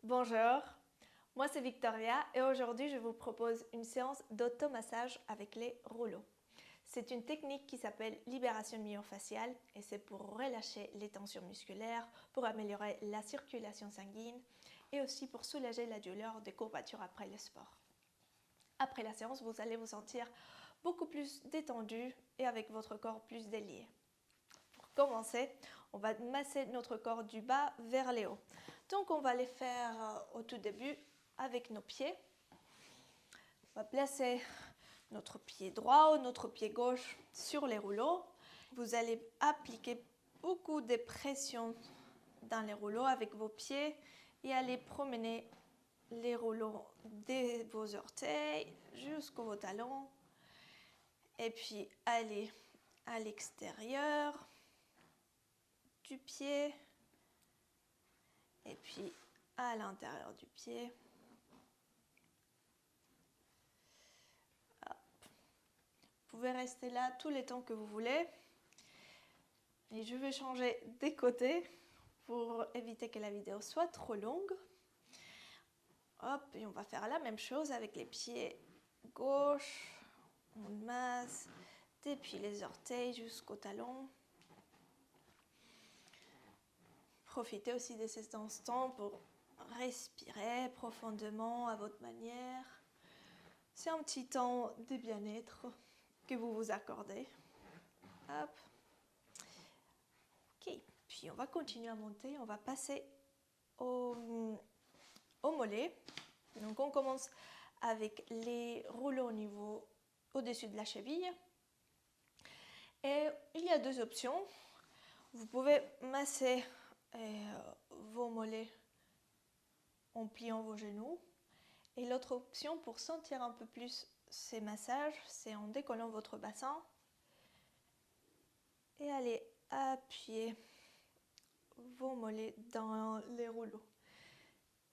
Bonjour, moi c'est Victoria et aujourd'hui je vous propose une séance d'automassage avec les rouleaux. C'est une technique qui s'appelle libération myofasciale et c'est pour relâcher les tensions musculaires, pour améliorer la circulation sanguine et aussi pour soulager la douleur des courbatures après le sport. Après la séance, vous allez vous sentir beaucoup plus détendu et avec votre corps plus délié. Pour commencer, on va masser notre corps du bas vers les hauts. Donc on va les faire au tout début avec nos pieds. On va placer notre pied droit ou notre pied gauche sur les rouleaux. Vous allez appliquer beaucoup de pression dans les rouleaux avec vos pieds et aller promener les rouleaux de vos orteils jusqu'aux talons. Et puis aller à l'extérieur du pied et puis à l'intérieur du pied. Hop. Vous pouvez rester là tout le temps que vous voulez. Et je vais changer des côtés pour éviter que la vidéo soit trop longue. Hop, et on va faire la même chose avec les pieds gauche. On masse depuis les orteils jusqu'aux talons. Profitez aussi de ces instants pour respirer profondément à votre manière. C'est un petit temps de bien-être que vous vous accordez. Hop. Ok, puis on va continuer à monter. On va passer au mollet. Donc on commence avec les rouleaux au-dessus de la cheville. Et il y a deux options. Vous pouvez masser vos mollets en pliant vos genoux. Et l'autre option pour sentir un peu plus ces massages, c'est en décollant votre bassin et aller appuyer vos mollets dans les rouleaux.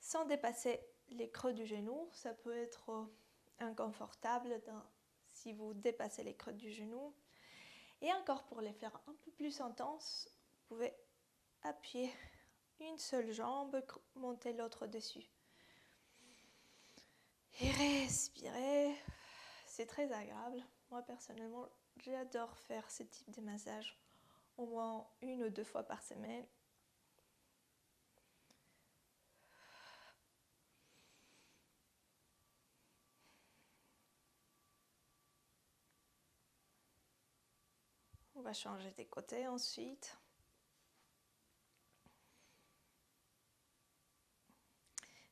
Sans dépasser les creux du genou, ça peut être inconfortable si vous dépassez les creux du genou. Et encore pour les faire un peu plus intenses, vous pouvez appuyer une seule jambe, monter l'autre dessus. Et respirez, c'est très agréable. Moi personnellement, j'adore faire ce type de massage au moins 1 ou 2 fois par semaine. On va changer des côtés ensuite.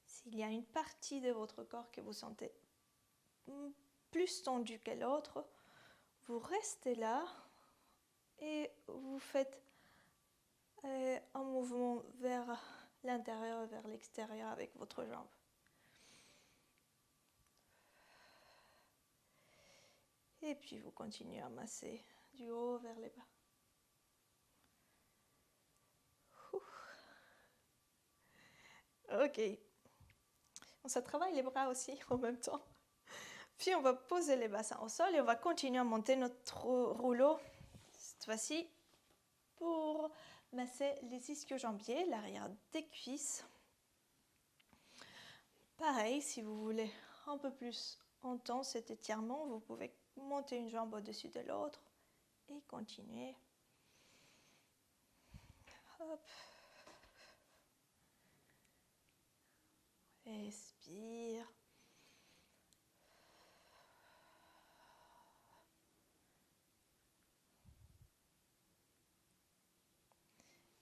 S'il y a une partie de votre corps que vous sentez plus tendue que l'autre, vous restez là et vous faites un mouvement vers l'intérieur et vers l'extérieur avec votre jambe. Et puis vous continuez à masser du haut vers les bas. Ok. Ça travaille les bras aussi en même temps. Puis on va poser les bassins au sol et on va continuer à monter notre rouleau. Cette fois-ci, pour masser les ischio-jambiers, l'arrière des cuisses. Pareil, si vous voulez un peu plus intense cet étirement, vous pouvez monter une jambe au-dessus de l'autre et continuer. Hop. Respire.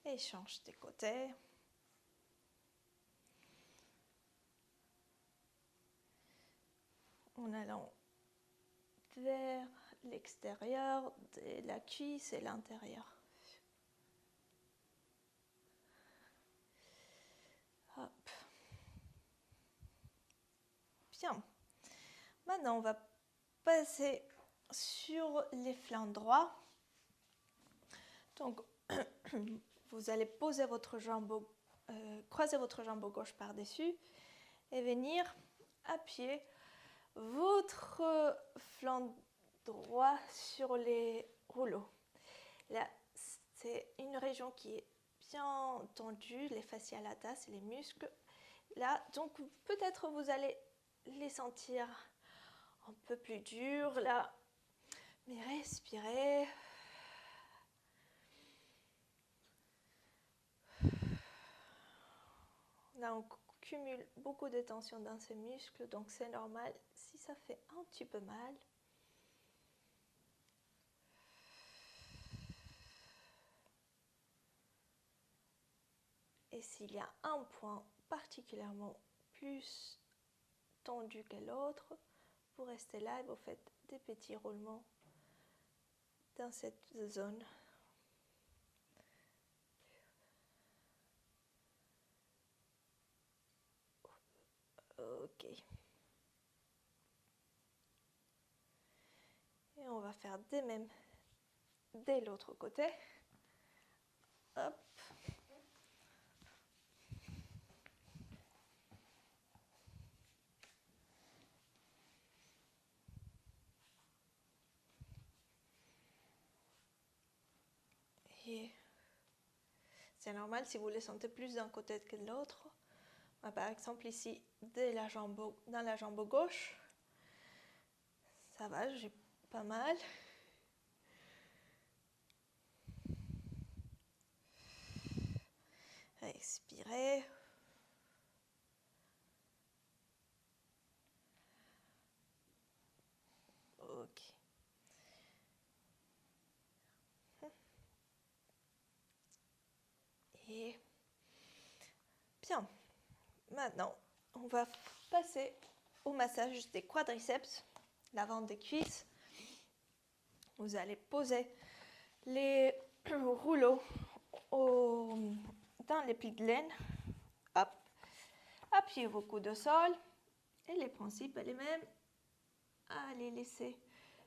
Et change de côté. En allant vers l'extérieur de la cuisse et l'intérieur. Hop. Bien. Maintenant, on va passer sur les flancs droits. Donc, vous allez poser votre jambe, croiser votre jambe gauche par-dessus et venir appuyer votre flanc droit sur les rouleaux. Là, c'est une région qui est bien tendue, les fascias latae, c'est les muscles. Là, donc peut-être vous allez les sentir un peu plus durs là, mais respirez. Là, on cumule beaucoup de tension dans ces muscles, donc c'est normal si ça fait un petit peu mal. Et s'il y a un point particulièrement plus tendu que l'autre, vous restez là et vous faites des petits roulements dans cette zone. Ok. Et on va faire de même de l'autre côté. Hop. Et c'est normal si vous les sentez plus d'un côté que de l'autre. Par exemple ici, dans la jambe gauche, ça va, j'ai pas mal. Respirez. Ok. Et bien, maintenant, on va passer au massage des quadriceps, l'avant des cuisses. Vous allez poser les rouleaux dans les plis de laine. Hop. Appuyez vos coudes au sol. Et les principes, les mêmes. Allez laisser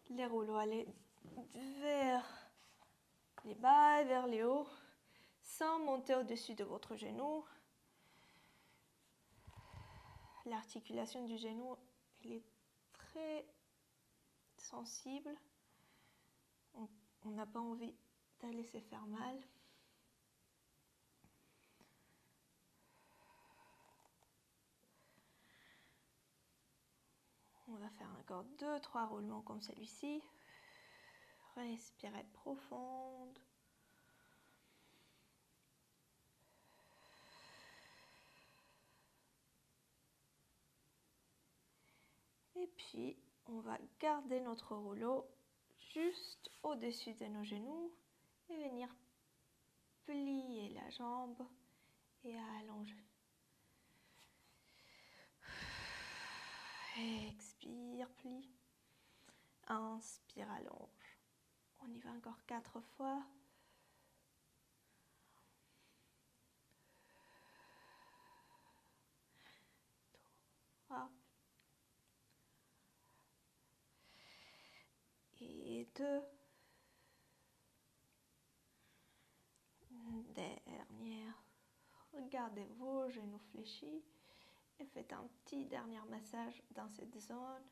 les rouleaux aller vers les bas et vers les hauts, sans monter au-dessus de votre genou. L'articulation du genou, elle est très sensible. On n'a pas envie de laisser faire mal. On va faire encore 2-3 roulements comme celui-ci. Respirez profonde. Et puis, on va garder notre rouleau juste au-dessus de nos genoux et venir plier la jambe et allonger. Expire, plie. Inspire, allonge. On y va encore 4 fois. 3. Et 2. Dernière. Regardez vos genoux fléchis et faites un petit dernier massage dans cette zone.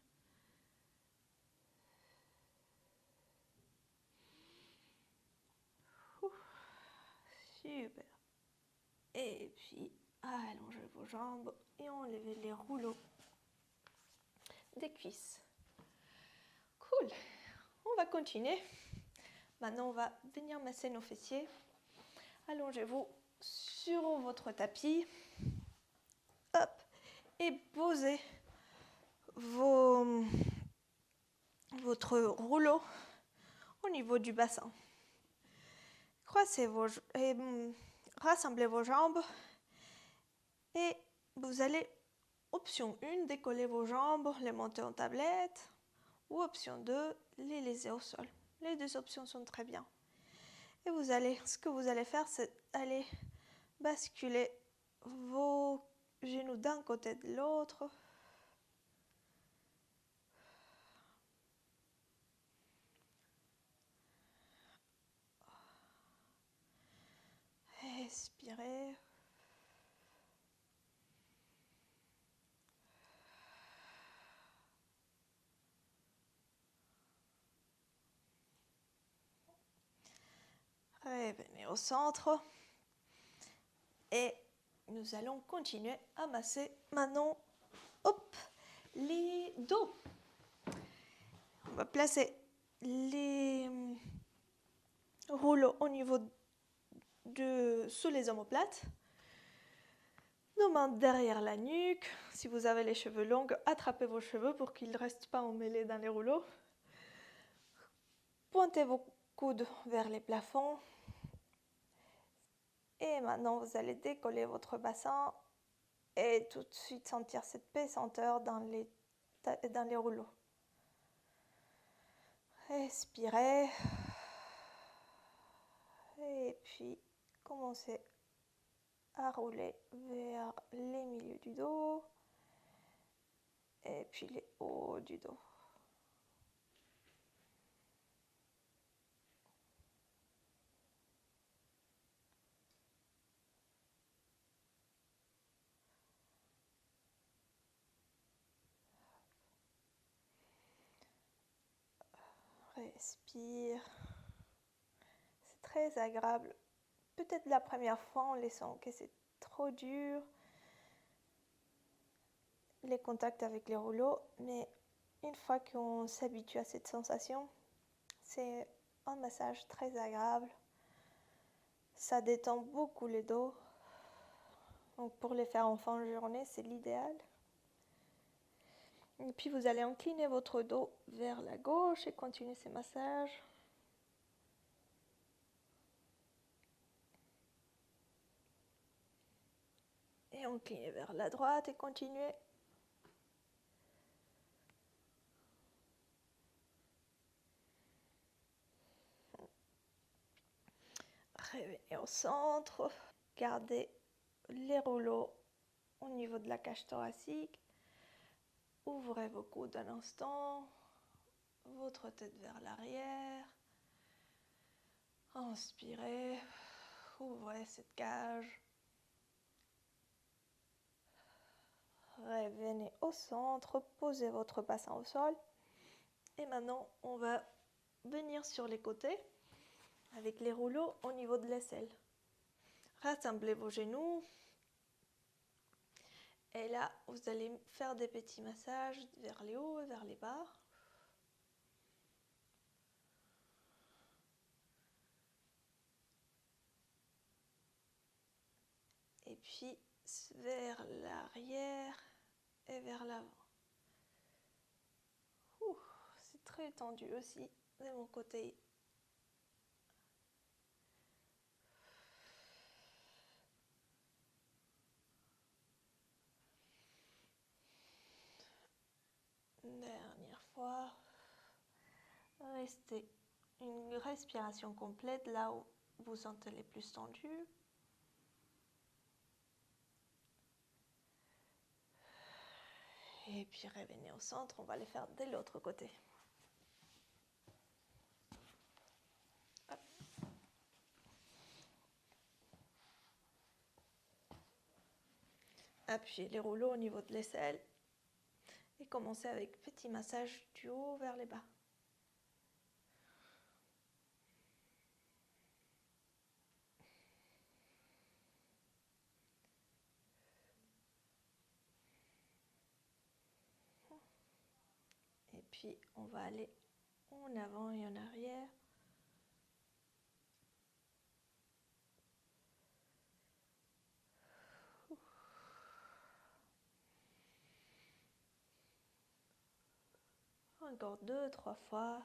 Super. Et puis, allongez vos jambes et enlevez les rouleaux des cuisses. Cool. On va continuer. Maintenant, on va venir masser nos fessiers. Allongez-vous sur votre tapis. Hop. Et posez votre rouleau au niveau du bassin. Rassemblez vos jambes et vous allez, option 1, décoller vos jambes, les monter en tablette, ou option 2, les laisser au sol. Les deux options sont très bien. Et ce que vous allez faire, c'est aller basculer vos genoux d'un côté de l'autre. Respirez. Revenez au centre. Et nous allons continuer à masser maintenant, hop, les dos. On va placer les rouleaux au niveau sous les omoplates. Nos mains derrière la nuque. Si vous avez les cheveux longs, attrapez vos cheveux pour qu'ils ne restent pas emmêlés dans les rouleaux. Pointez vos coudes vers les plafonds. Et maintenant, vous allez décoller votre bassin et tout de suite sentir cette pesanteur dans les rouleaux. Respirez. Et puis, commencez à rouler vers les milieux du dos et puis les hauts du dos. Respire. C'est très agréable. Peut-être la première fois, on les sent que c'est trop dur, les contacts avec les rouleaux, mais une fois qu'on s'habitue à cette sensation, c'est un massage très agréable. Ça détend beaucoup les dos. Donc pour les faire en fin de journée, c'est l'idéal. Et puis vous allez incliner votre dos vers la gauche et continuer ces massages. Et incliner vers la droite et continuer. Revenez au centre. Gardez les rouleaux au niveau de la cage thoracique. Ouvrez vos coudes un instant. Votre tête vers l'arrière. Inspirez. Ouvrez cette cage. Revenez au centre. Posez votre bassin au sol. Et maintenant, on va venir sur les côtés avec les rouleaux au niveau de l'aisselle. Rassemblez vos genoux. Et là, vous allez faire des petits massages vers les hauts et vers les bas. Et puis vers l'arrière et vers l'avant. C'est très tendu aussi de mon côté. Dernière fois. Restez une respiration complète là où vous sentez les plus tendus. Et puis revenez au centre, on va les faire de l'autre côté. Hop. Appuyez les rouleaux au niveau de l'aisselle et commencez avec petit massage du haut vers les bas. Et puis on va aller en avant et en arrière. Encore 2-3 fois.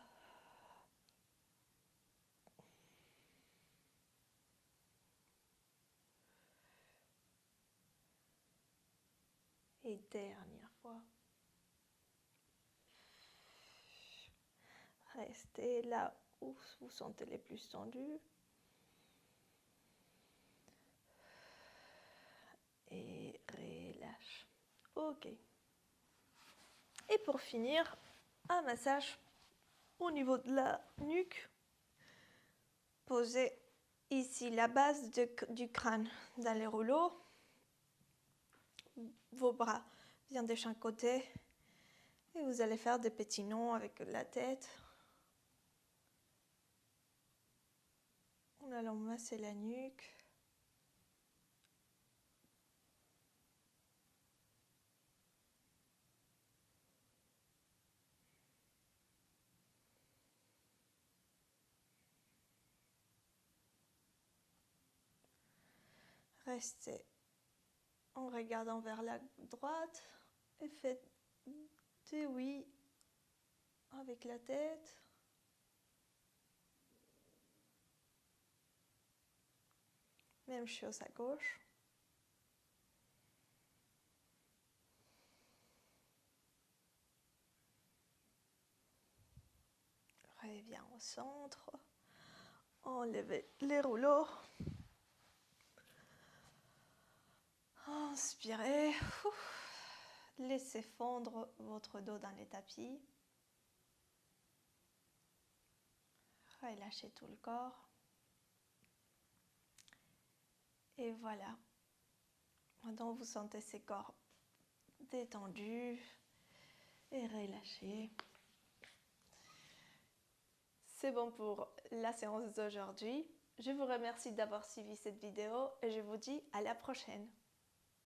Et dernière fois. Restez là où vous sentez les plus tendus. Et relâche. Ok. Et pour finir, un massage au niveau de la nuque. Posez ici la base du crâne dans les rouleaux. Vos bras viennent de chaque côté. Et vous allez faire des petits nœuds avec la tête. En allant masser la nuque. Restez en regardant vers la droite et faites des oui avec la tête. Même chose à gauche. Reviens au centre. Enlevez les rouleaux. Inspirez. Laissez fondre votre dos dans les tapis. Relâchez tout le corps. Et voilà. Maintenant, vous sentez ces corps détendus et relâchés. C'est bon pour la séance d'aujourd'hui. Je vous remercie d'avoir suivi cette vidéo et je vous dis à la prochaine.